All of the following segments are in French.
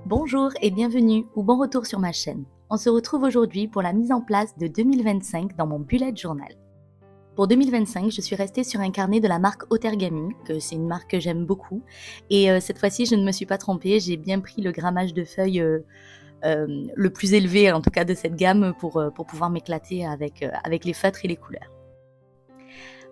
Bonjour et bienvenue ou bon retour sur ma chaîne. On se retrouve aujourd'hui pour la mise en place de 2025 dans mon bullet journal. Pour 2025, je suis restée sur un carnet de la marque Otergami, que c'est une marque que j'aime beaucoup. Et cette fois-ci, je ne me suis pas trompée, j'ai bien pris le grammage de feuilles le plus élevé, en tout cas de cette gamme, pour pouvoir m'éclater avec les feutres et les couleurs.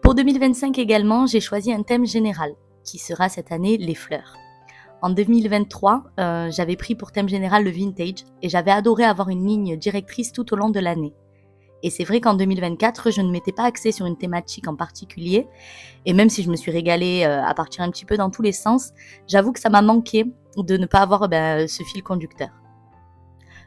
Pour 2025 également, j'ai choisi un thème général, qui sera cette année les fleurs. En 2023, j'avais pris pour thème général le vintage et j'avais adoré avoir une ligne directrice tout au long de l'année. Et c'est vrai qu'en 2024, je ne m'étais pas axée sur une thématique en particulier. Et même si je me suis régalée à partir un petit peu dans tous les sens, j'avoue que ça m'a manqué de ne pas avoir ce fil conducteur.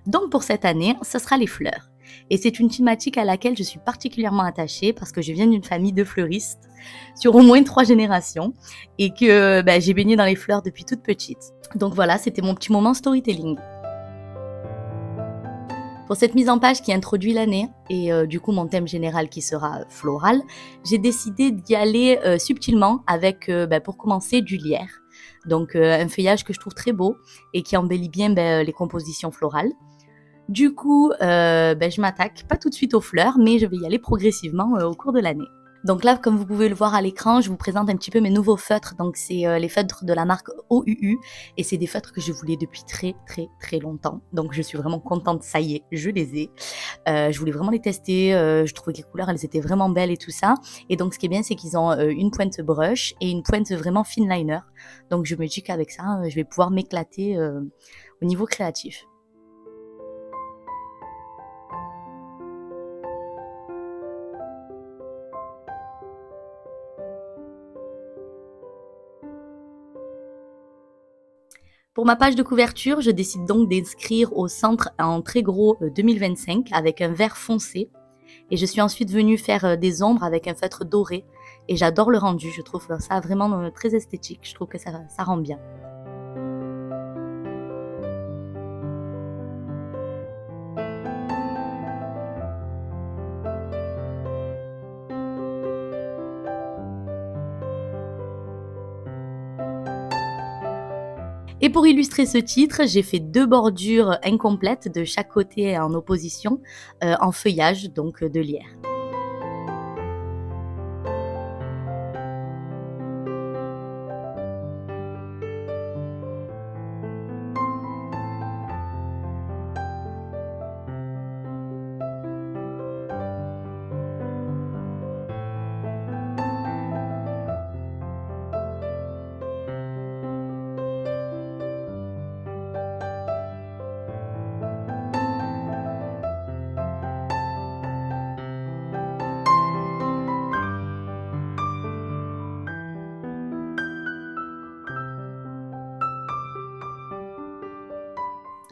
Donc pour cette année, ce sera les fleurs. Et c'est une thématique à laquelle je suis particulièrement attachée parce que je viens d'une famille de fleuristes sur au moins 3 générations et que j'ai baigné dans les fleurs depuis toute petite. Donc voilà, c'était mon petit moment storytelling. Pour cette mise en page qui introduit l'année et du coup mon thème général qui sera floral, j'ai décidé d'y aller subtilement avec, pour commencer, du lierre. Donc un feuillage que je trouve très beau et qui embellit bien les compositions florales. Du coup, je m'attaque pas tout de suite aux fleurs, mais je vais y aller progressivement au cours de l'année. Donc là, comme vous pouvez le voir à l'écran, je vous présente un petit peu mes nouveaux feutres. Donc c'est les feutres de la marque OUU et c'est des feutres que je voulais depuis très longtemps. Donc je suis vraiment contente, ça y est, je les ai. Je voulais vraiment les tester, je trouvais que les couleurs, elles étaient vraiment belles et tout ça. Et donc ce qui est bien, c'est qu'ils ont une pointe brush et une pointe vraiment fine liner. Donc je me dis qu'avec ça, je vais pouvoir m'éclater au niveau créatif. Pour ma page de couverture, je décide donc d'inscrire au centre en très gros 2025 avec un vert foncé. Et je suis ensuite venue faire des ombres avec un feutre doré. Et j'adore le rendu, je trouve ça vraiment très esthétique, je trouve que ça rend bien. Et pour illustrer ce titre, j'ai fait 2 bordures incomplètes de chaque côté en opposition, en feuillage donc de lierre.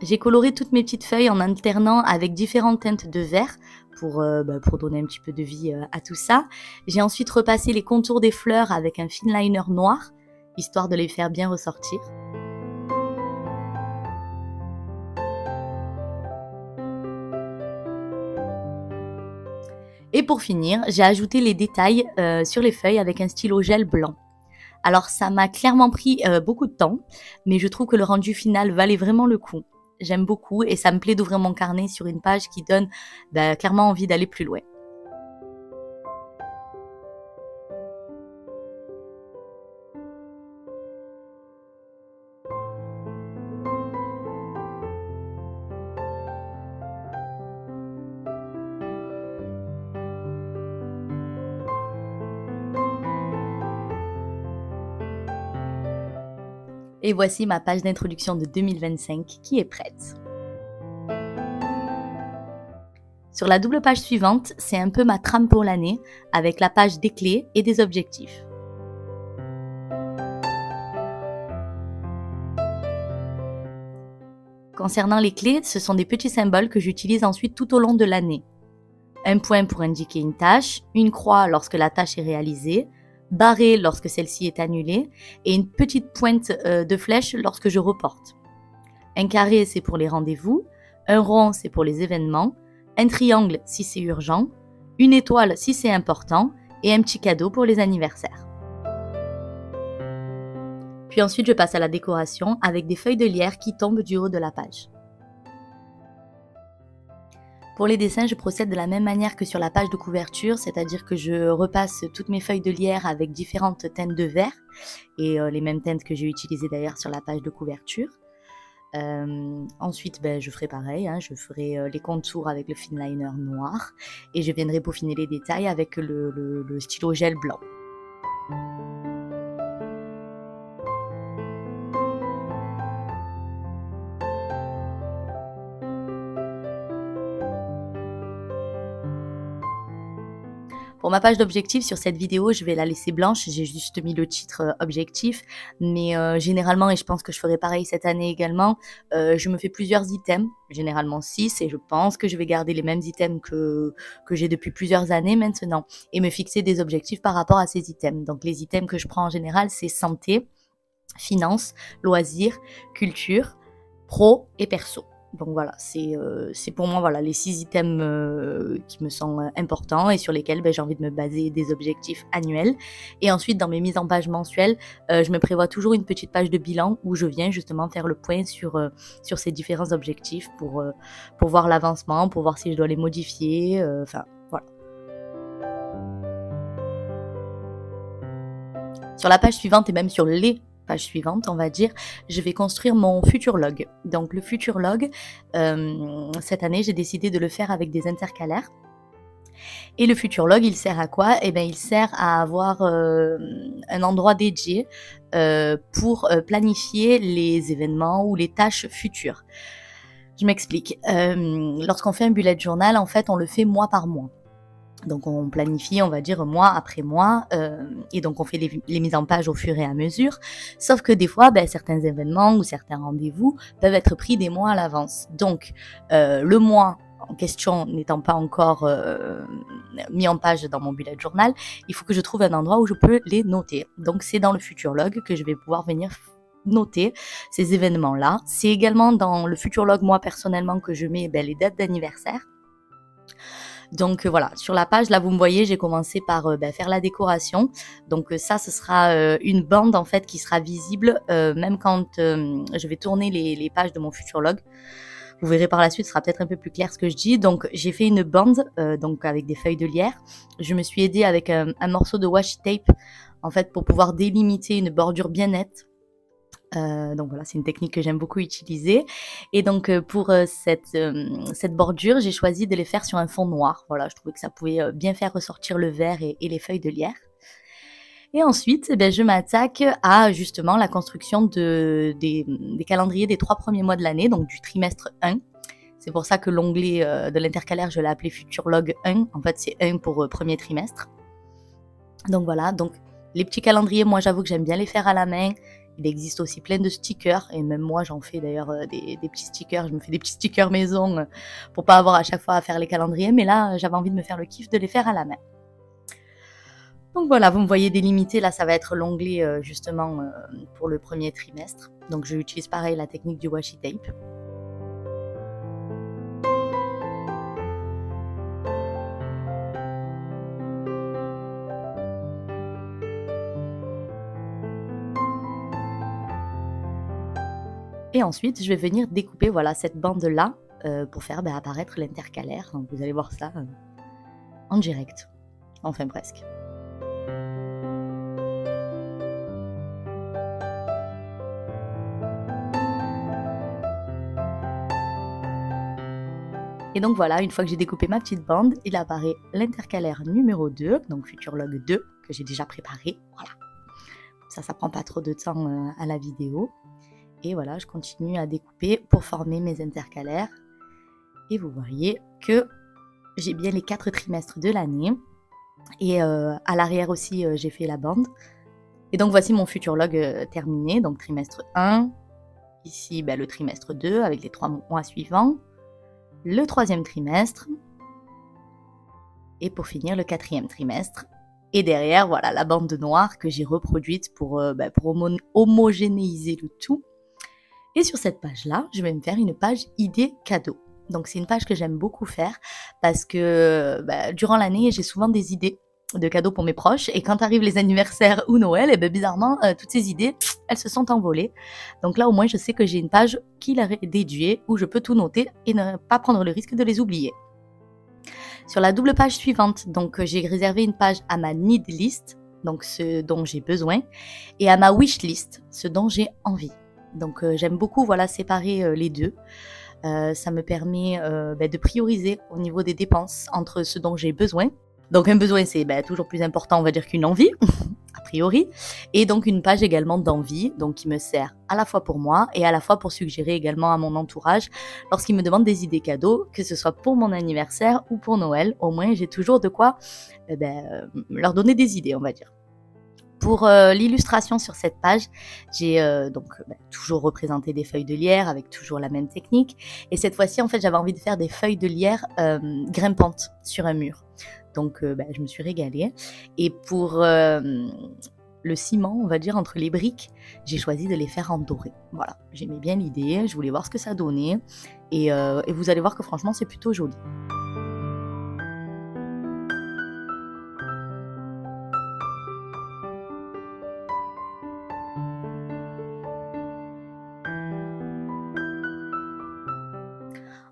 J'ai coloré toutes mes petites feuilles en alternant avec différentes teintes de vert pour donner un petit peu de vie à tout ça. J'ai ensuite repassé les contours des fleurs avec un fine liner noir, histoire de les faire bien ressortir. Et pour finir, j'ai ajouté les détails sur les feuilles avec un stylo gel blanc. Alors ça m'a clairement pris beaucoup de temps, mais je trouve que le rendu final valait vraiment le coup. J'aime beaucoup et ça me plaît d'ouvrir mon carnet sur une page qui donne clairement envie d'aller plus loin. Et voici ma page d'introduction de 2025 qui est prête. Sur la double page suivante, c'est un peu ma trame pour l'année, avec la page des clés et des objectifs. Concernant les clés, ce sont des petits symboles que j'utilise ensuite tout au long de l'année. Un point pour indiquer une tâche, une croix lorsque la tâche est réalisée, barré lorsque celle-ci est annulée et une petite pointe de flèche lorsque je reporte. Un carré, c'est pour les rendez-vous, un rond, c'est pour les événements, un triangle si c'est urgent, une étoile si c'est important et un petit cadeau pour les anniversaires. Puis ensuite, je passe à la décoration avec des feuilles de lierre qui tombent du haut de la page. Pour les dessins, je procède de la même manière que sur la page de couverture, c'est-à-dire que je repasse toutes mes feuilles de lierre avec différentes teintes de vert, et les mêmes teintes que j'ai utilisées d'ailleurs sur la page de couverture. Ensuite, je ferai pareil, hein, je ferai les contours avec le fineliner noir, et je viendrai peaufiner les détails avec le stylo gel blanc. Pour ma page d'objectif sur cette vidéo, je vais la laisser blanche, j'ai juste mis le titre objectif, mais généralement, et je pense que je ferai pareil cette année également, je me fais plusieurs items, généralement 6, et je pense que je vais garder les mêmes items que j'ai depuis plusieurs années maintenant, et me fixer des objectifs par rapport à ces items. Donc les items que je prends en général, c'est santé, finance, loisirs, culture, pro et perso. Donc voilà, c'est pour moi voilà, les 6 items qui me sont importants et sur lesquels j'ai envie de me baser des objectifs annuels. Et ensuite, dans mes mises en page mensuelles, je me prévois toujours une petite page de bilan où je viens justement faire le point sur ces différents objectifs pour voir l'avancement, pour voir si je dois les modifier, enfin voilà. Sur la page suivante et même sur les page suivante, on va dire, je vais construire mon futur log. Donc le futur log, cette année, j'ai décidé de le faire avec des intercalaires. Et le futur log, il sert à quoi? Eh bien, il sert à avoir un endroit dédié pour planifier les événements ou les tâches futures. Je m'explique. Lorsqu'on fait un bullet journal, en fait, on le fait mois par mois. Donc on planifie, on va dire, mois après mois, et donc on fait les mises en page au fur et à mesure. Sauf que des fois, certains événements ou certains rendez-vous peuvent être pris des mois à l'avance. Donc le mois en question n'étant pas encore mis en page dans mon bullet journal, il faut que je trouve un endroit où je peux les noter. Donc c'est dans le futur log que je vais pouvoir venir noter ces événements-là. C'est également dans le futur log, moi personnellement, que je mets les dates d'anniversaire. Donc voilà, sur la page, là vous me voyez, j'ai commencé par faire la décoration. Donc ça, ce sera une bande en fait qui sera visible même quand je vais tourner les pages de mon futur log. Vous verrez par la suite, ce sera peut-être un peu plus clair ce que je dis. Donc j'ai fait une bande donc avec des feuilles de lierre. Je me suis aidée avec un morceau de washi tape en fait pour pouvoir délimiter une bordure bien nette. Donc voilà, c'est une technique que j'aime beaucoup utiliser. Et donc pour cette bordure, j'ai choisi de les faire sur un fond noir. Voilà, je trouvais que ça pouvait bien faire ressortir le vert et les feuilles de lierre. Et ensuite, je m'attaque à justement la construction des calendriers des 3 premiers mois de l'année, donc du trimestre 1. C'est pour ça que l'onglet de l'intercalaire, je l'ai appelé Futur Log 1. En fait, c'est 1 pour premier trimestre. Donc voilà, donc les petits calendriers, moi j'avoue que j'aime bien les faire à la main. Il existe aussi plein de stickers, et même moi j'en fais d'ailleurs des petits stickers, je me fais des petits stickers maison pour pas avoir à chaque fois à faire les calendriers, mais là j'avais envie de me faire le kiff de les faire à la main. Donc voilà, vous me voyez délimiter, là ça va être l'onglet justement pour le premier trimestre. Donc je utilise pareil la technique du washi tape. Et ensuite, je vais venir découper voilà, cette bande-là pour faire apparaître l'intercalaire. Donc vous allez voir ça en direct. Enfin presque. Et donc voilà, une fois que j'ai découpé ma petite bande, il apparaît l'intercalaire numéro 2, donc Futur Log 2, que j'ai déjà préparé. Voilà. Ça prend pas trop de temps à la vidéo. Et voilà, je continue à découper pour former mes intercalaires. Et vous voyez que j'ai bien les 4 trimestres de l'année. Et à l'arrière aussi, j'ai fait la bande. Et donc voici mon futur log terminé. Donc trimestre 1. Ici, le trimestre 2 avec les 3 mois suivants. Le 3e trimestre. Et pour finir, le 4e trimestre. Et derrière, voilà, la bande noire que j'ai reproduite pour homogénéiser le tout. Et sur cette page-là, je vais me faire une page idée cadeau. Donc c'est une page que j'aime beaucoup faire parce que durant l'année, j'ai souvent des idées de cadeaux pour mes proches. Et quand arrivent les anniversaires ou Noël, et ben bizarrement, toutes ces idées, elles se sont envolées. Donc là, au moins, je sais que j'ai une page qui leur est dédiée, où je peux tout noter et ne pas prendre le risque de les oublier. Sur la double page suivante, donc j'ai réservé une page à ma need list, donc ce dont j'ai besoin, et à ma wish list, ce dont j'ai envie. Donc j'aime beaucoup voilà, séparer les deux. Ça me permet de prioriser au niveau des dépenses entre ce dont j'ai besoin. Donc un besoin, c'est toujours plus important, on va dire, qu'une envie, a priori. Et donc une page également d'envie, donc qui me sert à la fois pour moi et à la fois pour suggérer également à mon entourage lorsqu'ils me demandent des idées cadeaux, que ce soit pour mon anniversaire ou pour Noël. Au moins, j'ai toujours de quoi leur donner des idées, on va dire. Pour l'illustration sur cette page, j'ai toujours représenté des feuilles de lierre avec toujours la même technique. Et cette fois-ci, en fait, j'avais envie de faire des feuilles de lierre grimpantes sur un mur. Donc, je me suis régalée. Et pour le ciment, on va dire, entre les briques, j'ai choisi de les faire en doré. Voilà, j'aimais bien l'idée, je voulais voir ce que ça donnait. Et vous allez voir que franchement, c'est plutôt joli.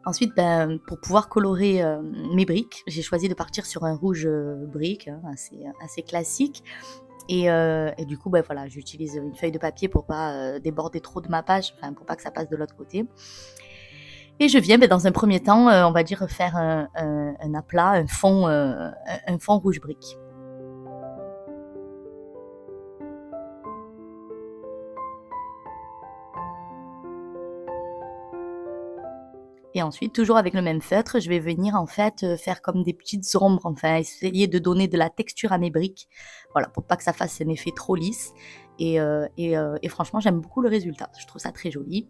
Ensuite, pour pouvoir colorer mes briques, j'ai choisi de partir sur un rouge brique, hein, assez classique. Et du coup, voilà, j'utilise une feuille de papier pour pas déborder trop de ma page, enfin pour pas que ça passe de l'autre côté. Et je viens dans un premier temps, on va dire, faire un aplat, un fond rouge brique. Et ensuite, toujours avec le même feutre, je vais venir en fait faire comme des petites ombres, enfin essayer de donner de la texture à mes briques, voilà, pour pas que ça fasse un effet trop lisse. Et franchement, j'aime beaucoup le résultat, je trouve ça très joli.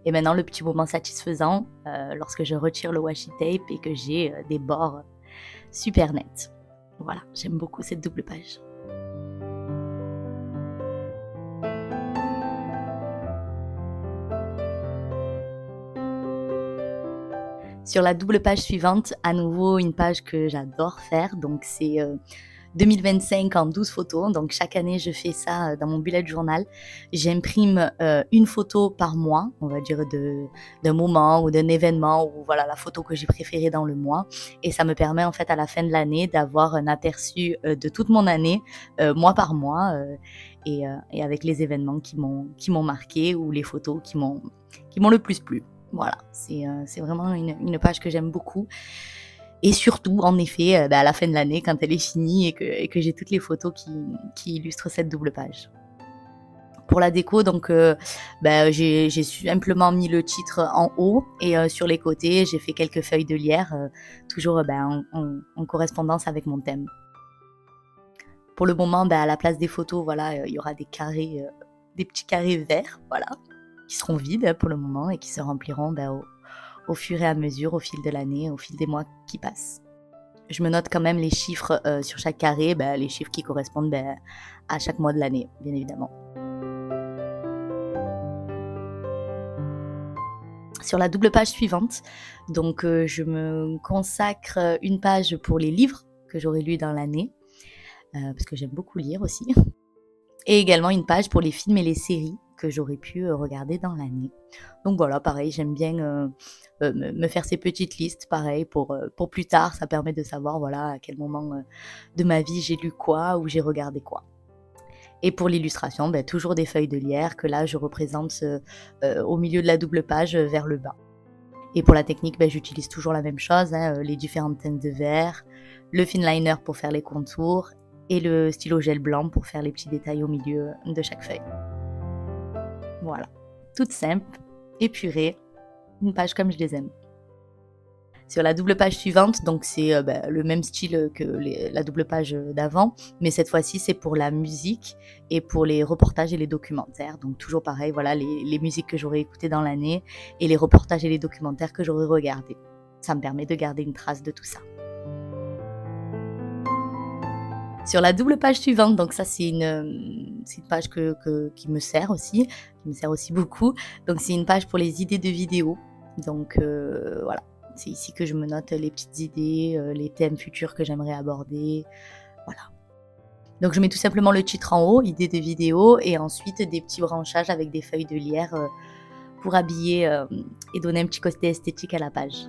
Et maintenant, le petit moment satisfaisant, lorsque je retire le washi tape et que j'ai des bords super nets. Voilà, j'aime beaucoup cette double page. Sur la double page suivante, à nouveau une page que j'adore faire, donc c'est 2025 en 12 photos, donc chaque année je fais ça dans mon bullet journal. J'imprime une photo par mois, on va dire d'un moment ou d'un événement, ou voilà la photo que j'ai préférée dans le mois, et ça me permet en fait à la fin de l'année d'avoir un aperçu de toute mon année, mois par mois, et avec les événements qui m'ont marqué ou les photos qui m'ont le plus plu. Voilà, c'est vraiment une page que j'aime beaucoup. Et surtout, en effet, à la fin de l'année, quand elle est finie et que j'ai toutes les photos qui illustrent cette double page. Pour la déco, donc, j'ai simplement mis le titre en haut et sur les côtés, j'ai fait quelques feuilles de lierre, toujours en correspondance avec mon thème. Pour le moment, à la place des photos, voilà, il y aura des carrés, des petits carrés verts, voilà, qui seront vides pour le moment et qui se rempliront au fur et à mesure, au fil de l'année, au fil des mois qui passent. Je me note quand même les chiffres sur chaque carré, les chiffres qui correspondent à chaque mois de l'année, bien évidemment. Sur la double page suivante, donc je me consacre une page pour les livres que j'aurai lus dans l'année, parce que j'aime beaucoup lire aussi, et également une page pour les films et les séries que j'aurais pu regarder dans l'année. Donc voilà, pareil, j'aime bien me faire ces petites listes, pareil, pour plus tard, ça permet de savoir voilà, à quel moment de ma vie j'ai lu quoi ou j'ai regardé quoi. Et pour l'illustration, toujours des feuilles de lierre que là je représente au milieu de la double page vers le bas. Et pour la technique, j'utilise toujours la même chose, hein, les différentes teintes de vert, le finliner pour faire les contours et le stylo gel blanc pour faire les petits détails au milieu de chaque feuille. Voilà, toute simple, épurée, une page comme je les aime. Sur la double page suivante, donc c'est le même style que la double page d'avant, mais cette fois-ci c'est pour la musique et pour les reportages et les documentaires. Donc toujours pareil, voilà les musiques que j'aurais écoutées dans l'année et les reportages et les documentaires que j'aurais regardés. Ça me permet de garder une trace de tout ça. Sur la double page suivante, donc ça c'est une page qui me sert aussi beaucoup. Donc c'est une page pour les idées de vidéos. Donc voilà, c'est ici que je me note les petites idées, les thèmes futurs que j'aimerais aborder, voilà. Donc je mets tout simplement le titre en haut, idée de vidéo, et ensuite des petits branchages avec des feuilles de lierre pour habiller et donner un petit côté esthétique à la page.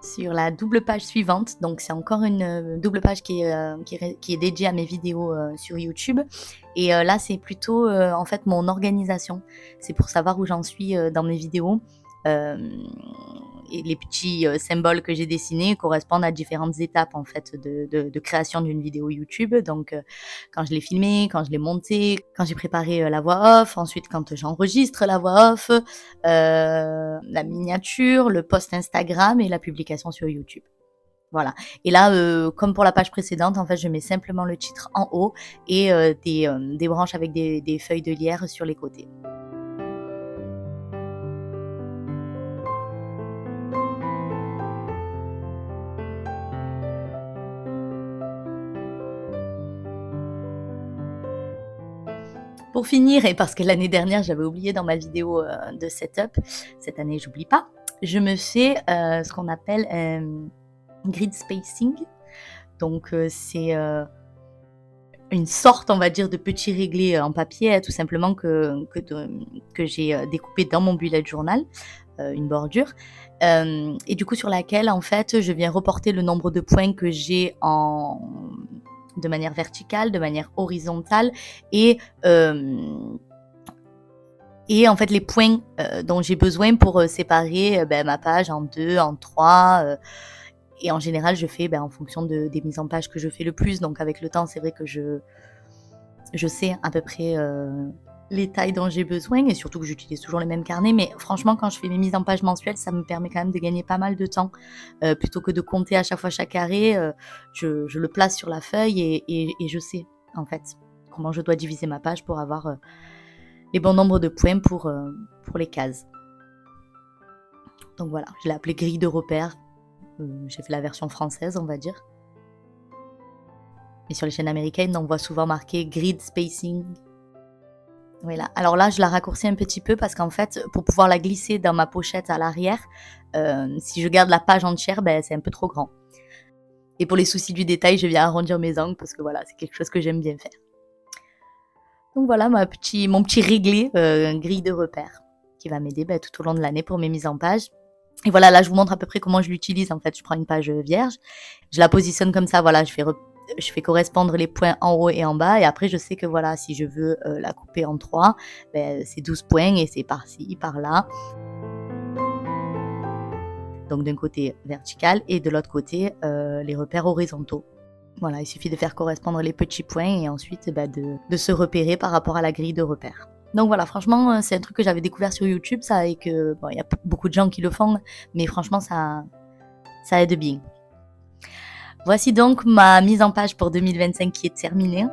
Sur la double page suivante, donc c'est encore une double page qui est dédiée à mes vidéos sur YouTube. Et là, c'est plutôt en fait mon organisation. C'est pour savoir où j'en suis dans mes vidéos. Et les petits symboles que j'ai dessinés correspondent à différentes étapes en fait de création d'une vidéo YouTube. Donc quand je l'ai filmée, quand je l'ai montée, quand j'ai préparé la voix off, ensuite quand j'enregistre la voix off, la miniature, le post Instagram et la publication sur YouTube. Voilà. Et là, comme pour la page précédente, en fait, je mets simplement le titre en haut et des branches avec des feuilles de lierre sur les côtés. Pour finir, et parce que l'année dernière, j'avais oublié dans ma vidéo de setup, cette année, j'oublie pas, je me fais ce qu'on appelle grid spacing. Donc, c'est une sorte, on va dire, de petit réglé en papier, tout simplement que j'ai découpé dans mon bullet journal, une bordure, et du coup sur laquelle, en fait, je viens reporter le nombre de points que j'ai de manière verticale, de manière horizontale, et en fait les points dont j'ai besoin pour séparer ma page en 2, en 3, et en général je fais en fonction des mises en page que je fais le plus. Donc avec le temps, c'est vrai que je sais à peu près les tailles dont j'ai besoin, et surtout que j'utilise toujours les mêmes carnets. Mais franchement, quand je fais mes mises en page mensuelles, ça me permet quand même de gagner pas mal de temps. Plutôt que de compter à chaque fois chaque carré, je le place sur la feuille et je sais en fait comment je dois diviser ma page pour avoir les bons nombres de points pour les cases. Donc voilà, je l'ai appelé grille de repère. J'ai fait la version française, on va dire. Et sur les chaînes américaines, on voit souvent marqué grid spacing. Voilà. Alors là, je la raccourcis un petit peu parce qu'en fait, pour pouvoir la glisser dans ma pochette à l'arrière, si je garde la page entière, c'est un peu trop grand. Et pour les soucis du détail, je viens arrondir mes angles parce que voilà, c'est quelque chose que j'aime bien faire. Donc voilà mon petit réglé grille de repère qui va m'aider tout au long de l'année pour mes mises en page. Et voilà, là, je vous montre à peu près comment je l'utilise. En fait, je prends une page vierge, je la positionne comme ça, voilà, je fais correspondre les points en haut et en bas, et après je sais que voilà, si je veux la couper en 3, c'est 12 points et c'est par-ci, par-là. Donc d'un côté vertical et de l'autre côté les repères horizontaux. Voilà, il suffit de faire correspondre les petits points et ensuite de se repérer par rapport à la grille de repères. Donc voilà, franchement, c'est un truc que j'avais découvert sur YouTube, ça, et que bon, y a beaucoup de gens qui le font, mais franchement, ça aide bien. Voici donc ma mise en page pour 2025 qui est terminée.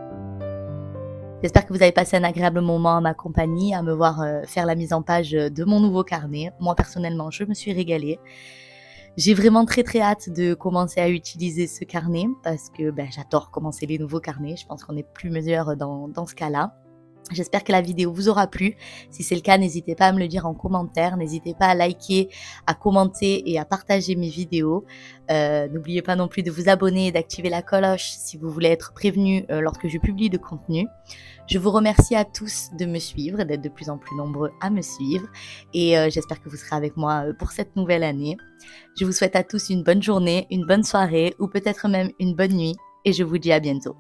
J'espère que vous avez passé un agréable moment à ma compagnie, à me voir faire la mise en page de mon nouveau carnet. Moi, personnellement, je me suis régalée. J'ai vraiment très très hâte de commencer à utiliser ce carnet parce que j'adore commencer les nouveaux carnets. Je pense qu'on est plus meilleur dans ce cas-là. J'espère que la vidéo vous aura plu. Si c'est le cas, n'hésitez pas à me le dire en commentaire. N'hésitez pas à liker, à commenter et à partager mes vidéos. N'oubliez pas non plus de vous abonner et d'activer la cloche si vous voulez être prévenu lorsque je publie de contenu. Je vous remercie à tous de me suivre, d'être de plus en plus nombreux à me suivre. Et j'espère que vous serez avec moi pour cette nouvelle année. Je vous souhaite à tous une bonne journée, une bonne soirée ou peut-être même une bonne nuit. Et je vous dis à bientôt.